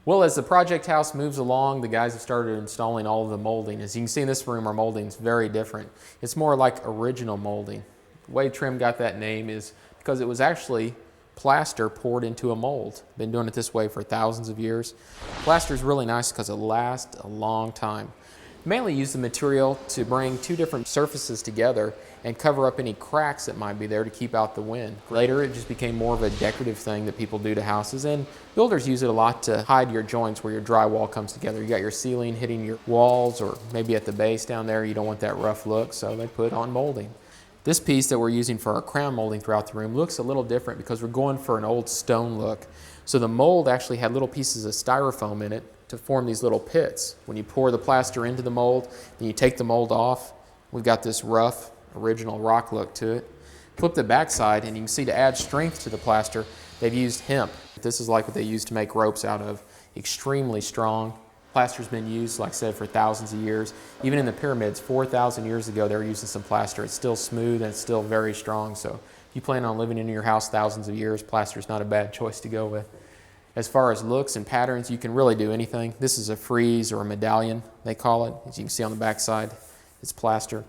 Well, as the project house moves along, the guys have started installing all of the molding. As you can see in this room, our molding is very different. It's more like original molding. The way trim got that name is because it was actually plaster poured into a mold. Been doing it this way for thousands of years. Plaster is really nice because it lasts a long time. Mainly use the material to bring two different surfaces together and cover up any cracks that might be there to keep out the wind. Later, it just became more of a decorative thing that people do to houses, and builders use it a lot to hide your joints where your drywall comes together. You got your ceiling hitting your walls, or maybe at the base down there, you don't want that rough look, so they put on molding. This piece that we're using for our crown molding throughout the room looks a little different because we're going for an old stone look. So the mold actually had little pieces of styrofoam in it to form these little pits. When you pour the plaster into the mold, then you take the mold off, we've got this rough, original rock look to it. Flip the back side and you can see to add strength to the plaster, they've used hemp. This is like what they use to make ropes out of. Extremely strong. Plaster's been used, like I said, for thousands of years. Even in the pyramids, 4,000 years ago, they were using some plaster. It's still smooth and it's still very strong. So if you plan on living in your house thousands of years, plaster's not a bad choice to go with. As far as looks and patterns, you can really do anything. This is a frieze or a medallion, they call it. As you can see on the back side, it's plaster.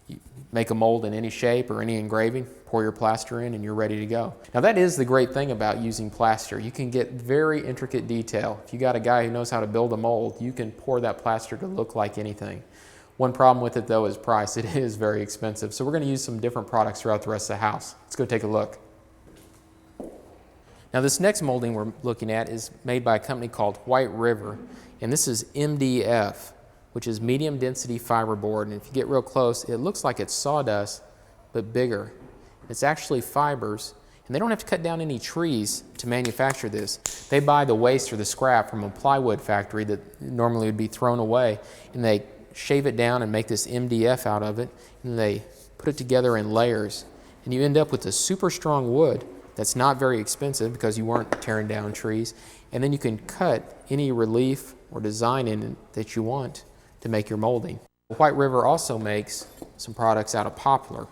You make a mold in any shape or any engraving, pour your plaster in, and you're ready to go. Now that is the great thing about using plaster. You can get very intricate detail. If you got a guy who knows how to build a mold, you can pour that plaster to look like anything. One problem with it though is price. It is very expensive. So we're going to use some different products throughout the rest of the house. Let's go take a look. Now this next molding we're looking at is made by a company called White River, and this is MDF, which is medium density fiberboard. And if you get real close, it looks like it's sawdust, but bigger. It's actually fibers, and they don't have to cut down any trees to manufacture this. They buy the waste or the scrap from a plywood factory that normally would be thrown away, and they shave it down and make this MDF out of it, and they put it together in layers, and you end up with a super strong wood that's not very expensive because you weren't tearing down trees, and then you can cut any relief or design in it that you want to make your molding. White River also makes some products out of poplar.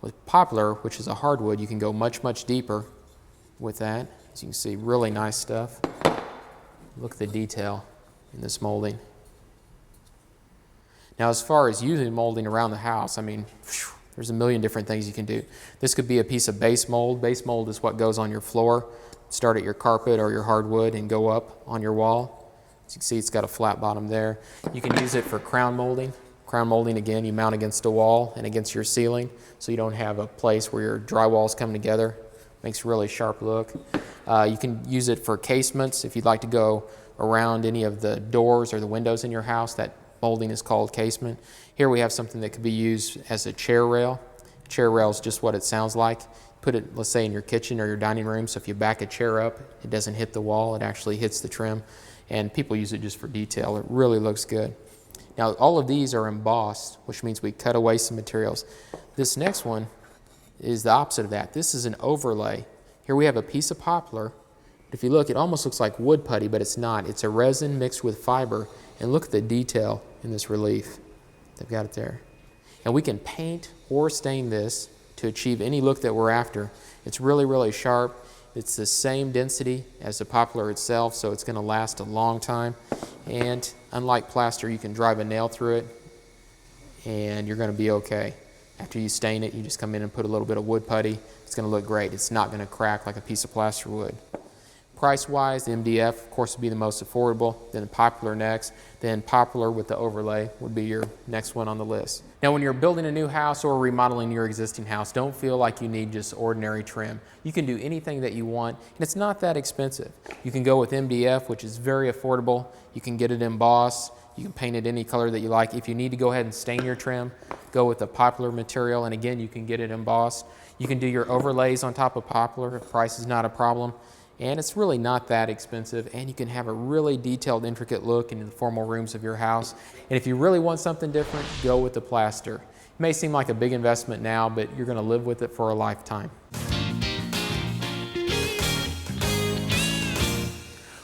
With poplar, which is a hardwood, you can go much, much deeper with that. As you can see, really nice stuff. Look at the detail in this molding. Now, as far as using molding around the house, I mean, there's a million different things you can do. This could be a piece of base mold. Base mold is what goes on your floor. Start at your carpet or your hardwood and go up on your wall. As you can see, it's got a flat bottom there. You can use it for crown molding. Crown molding, again, you mount against a wall and against your ceiling so you don't have a place where your drywalls come together. Makes a really sharp look. You can use it for casements if you'd like to go around any of the doors or the windows in your house. That molding is called casement. Here we have something that could be used as a chair rail. A chair rail is just what it sounds like. Put it, let's say, in your kitchen or your dining room, so if you back a chair up, it doesn't hit the wall, it actually hits the trim. And people use it just for detail. It really looks good. Now, all of these are embossed, which means we cut away some materials. This next one is the opposite of that. This is an overlay. Here we have a piece of poplar. If you look, it almost looks like wood putty, but it's not. It's a resin mixed with fiber. And look at the detail in this relief. They've got it there. And we can paint or stain this to achieve any look that we're after. It's really, really sharp. It's the same density as the poplar itself, so it's going to last a long time. And unlike plaster, you can drive a nail through it and you're going to be okay. After you stain it, you just come in and put a little bit of wood putty. It's going to look great. It's not going to crack like a piece of plaster would. Price-wise, the MDF, of course, would be the most affordable, then poplar next, then poplar with the overlay would be your next one on the list. Now, when you're building a new house or remodeling your existing house, don't feel like you need just ordinary trim. You can do anything that you want, and it's not that expensive. You can go with MDF, which is very affordable. You can get it embossed. You can paint it any color that you like. If you need to go ahead and stain your trim, go with the poplar material, and again, you can get it embossed. You can do your overlays on top of poplar if price is not a problem. And it's really not that expensive, and you can have a really detailed, intricate look in the formal rooms of your house. And if you really want something different, go with the plaster. It may seem like a big investment now, but you're going to live with it for a lifetime.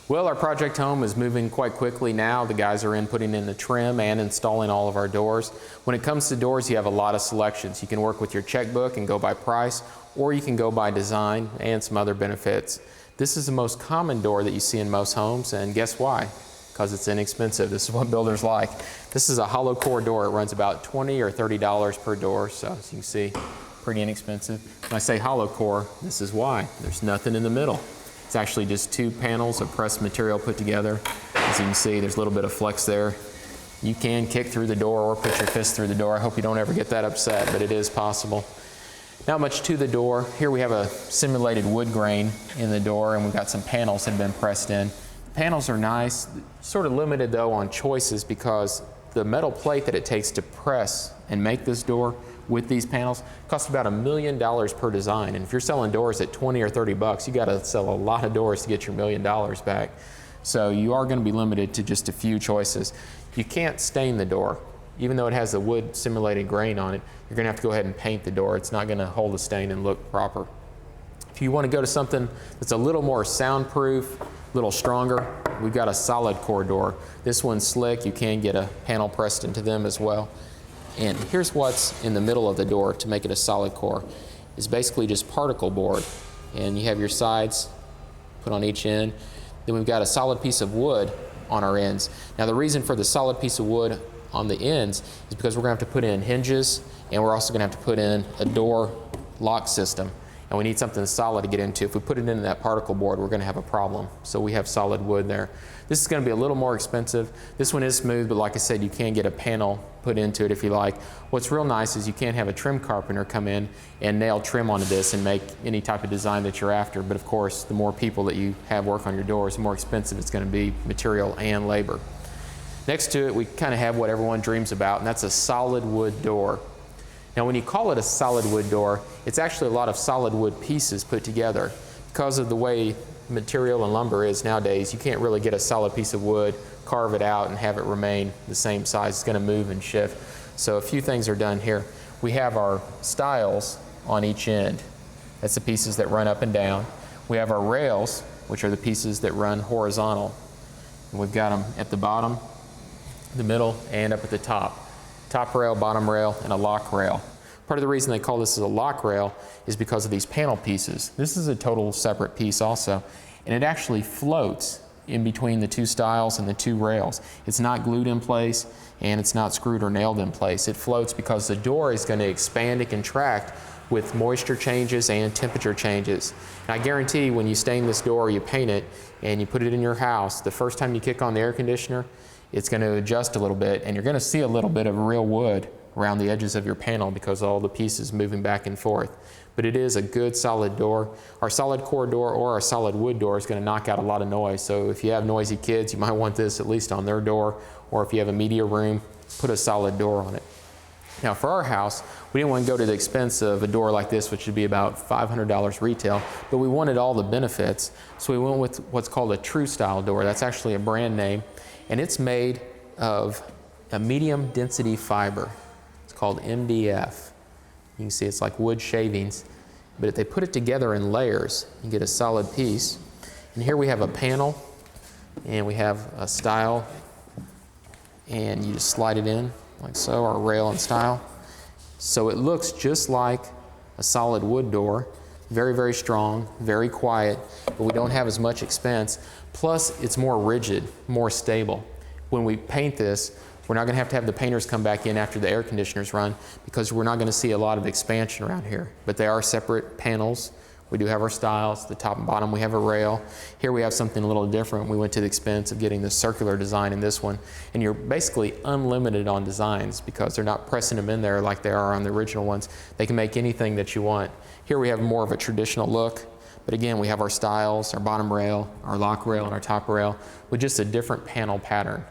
Well, our project home is moving quite quickly now. The guys are putting in the trim and installing all of our doors. When it comes to doors, you have a lot of selections. You can work with your checkbook and go by price, or you can go by design and some other benefits. This is the most common door that you see in most homes, and guess why? Because it's inexpensive. This is what builders like. This is a hollow core door. It runs about $20 or $30 per door, so as you can see, pretty inexpensive. When I say hollow core, this is why. There's nothing in the middle. It's actually just two panels of pressed material put together. As you can see, there's a little bit of flex there. You can kick through the door or put your fist through the door. I hope you don't ever get that upset, but it is possible. Not much to the door. Here we have a simulated wood grain in the door, and we've got some panels that have been pressed in. The panels are nice, sort of limited though on choices because the metal plate that it takes to press and make this door with these panels costs about $1 million per design. And if you're selling doors at 20 or 30 bucks, you got to sell a lot of doors to get your $1 million back. So you are going to be limited to just a few choices. You can't stain the door. Even though it has a wood simulated grain on it, you're going to have to go ahead and paint the door. It's not going to hold a stain and look proper. If you want to go to something that's a little more soundproof, a little stronger, we've got a solid core door. This one's slick. You can get a panel pressed into them as well. And here's what's in the middle of the door to make it a solid core. It's basically just particle board. And you have your sides put on each end. Then we've got a solid piece of wood on our ends. Now the reason for the solid piece of wood on the ends is because we're going to have to put in hinges, and we're also going to have to put in a door lock system. And we need something solid to get into. If we put it into that particle board, we're going to have a problem. So we have solid wood there. This is going to be a little more expensive. This one is smooth, but like I said, you can get a panel put into it if you like. What's real nice is you can have a trim carpenter come in and nail trim onto this and make any type of design that you're after. But of course, the more people that you have work on your doors, the more expensive it's going to be, material and labor. Next to it, we kind of have what everyone dreams about, and that's a solid wood door. Now when you call it a solid wood door, it's actually a lot of solid wood pieces put together. Because of the way material and lumber is nowadays, you can't really get a solid piece of wood, carve it out, and have it remain the same size. It's going to move and shift. So a few things are done here. We have our stiles on each end. That's the pieces that run up and down. We have our rails, which are the pieces that run horizontal. And we've got them at the bottom, the middle, and up at the top. Top rail, bottom rail, and a lock rail. Part of the reason they call this a lock rail is because of these panel pieces. This is a total separate piece also, and it actually floats in between the two stiles and the two rails. It's not glued in place, and it's not screwed or nailed in place. It floats because the door is going to expand and contract with moisture changes and temperature changes. And I guarantee when you stain this door, you paint it, and you put it in your house, the first time you kick on the air conditioner, it's going to adjust a little bit, and you're going to see a little bit of real wood around the edges of your panel because all the pieces moving back and forth. But it is a good solid door. Our solid core door or our solid wood door is going to knock out a lot of noise. So if you have noisy kids, you might want this at least on their door, or if you have a media room, put a solid door on it. Now for our house, we didn't want to go to the expense of a door like this, which would be about $500 retail, but we wanted all the benefits. So we went with what's called a true style door. That's actually a brand name, and it's made of a medium density fiber. It's called MDF. You can see it's like wood shavings, but if they put it together in layers, you get a solid piece. And here we have a panel, and we have a stile, and you just slide it in like so, or rail and stile. So it looks just like a solid wood door, very, very strong, very quiet, but we don't have as much expense. Plus, it's more rigid, more stable. When we paint this, we're not going to have the painters come back in after the air conditioners run because we're not going to see a lot of expansion around here. But they are separate panels. We do have our stiles. The top and bottom we have a rail. Here we have something a little different. We went to the expense of getting the circular design in this one. And you're basically unlimited on designs because they're not pressing them in there like they are on the original ones. They can make anything that you want. Here we have more of a traditional look. But again, we have our stiles, our bottom rail, our lock rail, and our top rail with just a different panel pattern.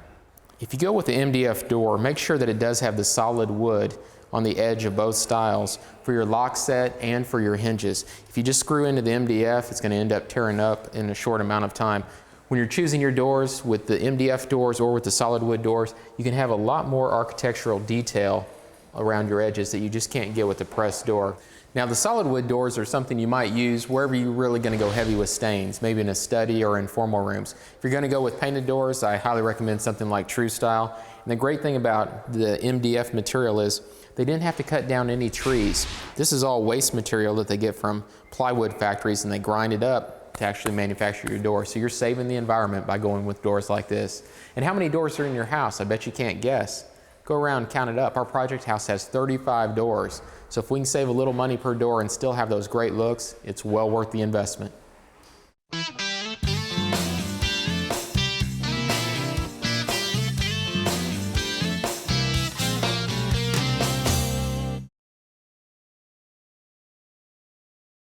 If you go with the MDF door, make sure that it does have the solid wood on the edge of both stiles for your lock set and for your hinges. If you just screw into the MDF, it's going to end up tearing up in a short amount of time. When you're choosing your doors with the MDF doors or with the solid wood doors, you can have a lot more architectural detail around your edges that you just can't get with the pressed door. Now the solid wood doors are something you might use wherever you're really going to go heavy with stains, maybe in a study or in formal rooms. If you're going to go with painted doors, I highly recommend something like True Style. And the great thing about the MDF material is they didn't have to cut down any trees. This is all waste material that they get from plywood factories, and they grind it up to actually manufacture your door. So you're saving the environment by going with doors like this. And how many doors are in your house? I bet you can't guess. Go around and count it up. Our project house has 35 doors. So if we can save a little money per door and still have those great looks, it's well worth the investment.